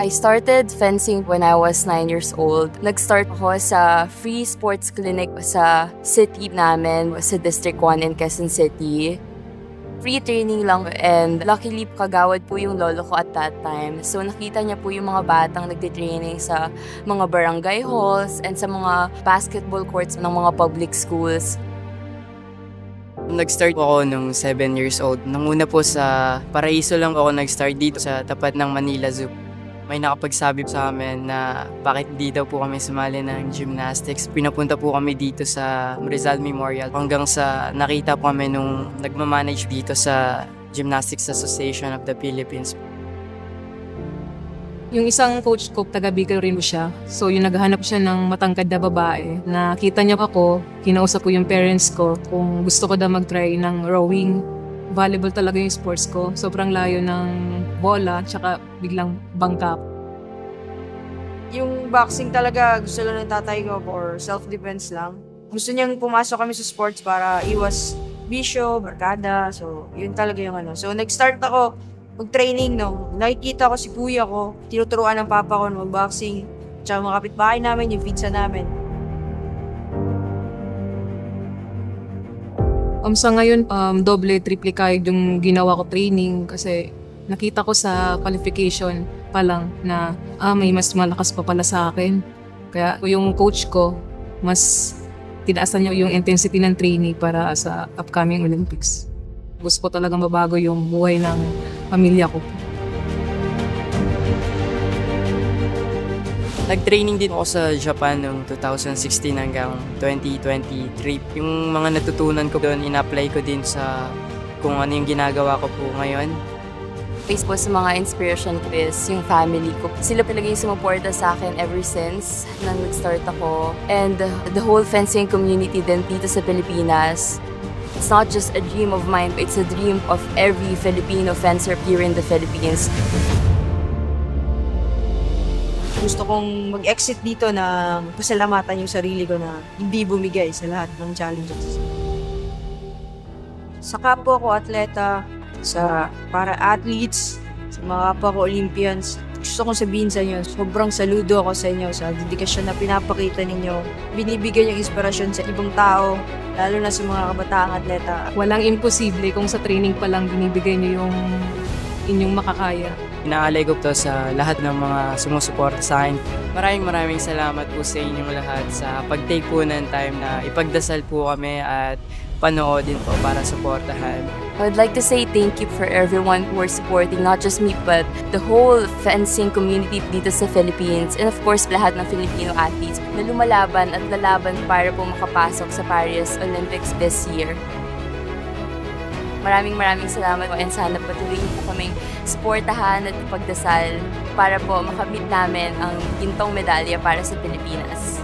I started fencing when I was 9 years old. Nag-start ako sa free sports clinic sa city namin, sa District 1 in Quezon City. Free training lang and luckily kagawad po yung lolo ko at that time. So nakita niya po yung mga batang nagtitraining sa mga barangay halls and sa mga basketball courts ng mga public schools. Nag-start po ako nung 7 years old. Nanguna po sa Paraiso lang ako nag-start dito sa tapat ng Manila Zoo. May nakapagsabi sa amin na bakit di daw po kami sumali ng gymnastics. Pinapunta po kami dito sa Rizal Memorial hanggang sa nakita po kami nung nagmamanage dito sa Gymnastics Association of the Philippines. Yung isang coach ko, taga Bicol rin po siya. So yung naghahanap siya ng matangkad na babae. Nakita niya ako, kinausap ko yung parents ko kung gusto ko daw mag-try ng rowing. Volleyball talaga yung sports ko. Sobrang layo ng bola, tsaka biglang bangka. Yung boxing talaga gusto lang ng tatay ko for self-defense lang. Gusto niyang pumasok kami sa sports para iwas bisyo, barkada. So, yun talaga yung ano. So, nag-start ako mag-training no. Nakikita ko si kuya ko, tinuturuan ng papa ko na mag-boxing. Tsaka mga kapitbahay namin, yung pizza namin. Sa ngayon, doble, triple kahit yung ginawa ko training kasi nakita ko sa qualification pa lang na may mas malakas pa pala sa akin. Kaya yung coach ko, mas tinaasan niya yung intensity ng training para sa upcoming Olympics. Gusto ko talagang mabago yung buhay ng pamilya ko. Nag-training din ako sa Japan noong 2016 hanggang 2023. Yung mga natutunan ko doon, ina-apply ko din sa kung ano yung ginagawa ko po ngayon. Face po sa mga inspiration ko is yung family ko. Sila talaga yung sumuporta sa akin ever since nang nag-start ako. And the whole fencing community din dito sa Pilipinas. It's not just a dream of mine, but it's a dream of every Filipino fencer here in the Philippines. Gusto kong mag-exit dito na pasalamatan yung sarili ko na hindi bumigay sa lahat ng challenges. Sa kapwa ko atleta, sa para-athletes, sa mga kapwa ko Olympians, gusto kong sabihin sa inyo, sobrang saludo ako sa inyo sa dedikasyon na pinapakita ninyo. Binibigyan yung inspirasyon sa ibang tao, lalo na sa mga kabataang atleta. Walang imposible kung sa training pa lang binibigay niyo yung inyong makakaya. Inaalay ko to sa lahat ng mga sumusuporta sa akin. Maraming salamat po sa inyong lahat sa pag-take po ng time na ipagdasal po kami at panoodin po para suportahan. I would like to say thank you for everyone who are supporting, not just me, but the whole fencing community dito sa Philippines. And of course, lahat ng Filipino athletes na lumalaban at lalaban para po makapasok sa Paris Olympics this year. Maraming salamat po and sana patuloy po kaming suportahan at ipagdasal para po makamit namin ang gintong medalya para sa Pilipinas.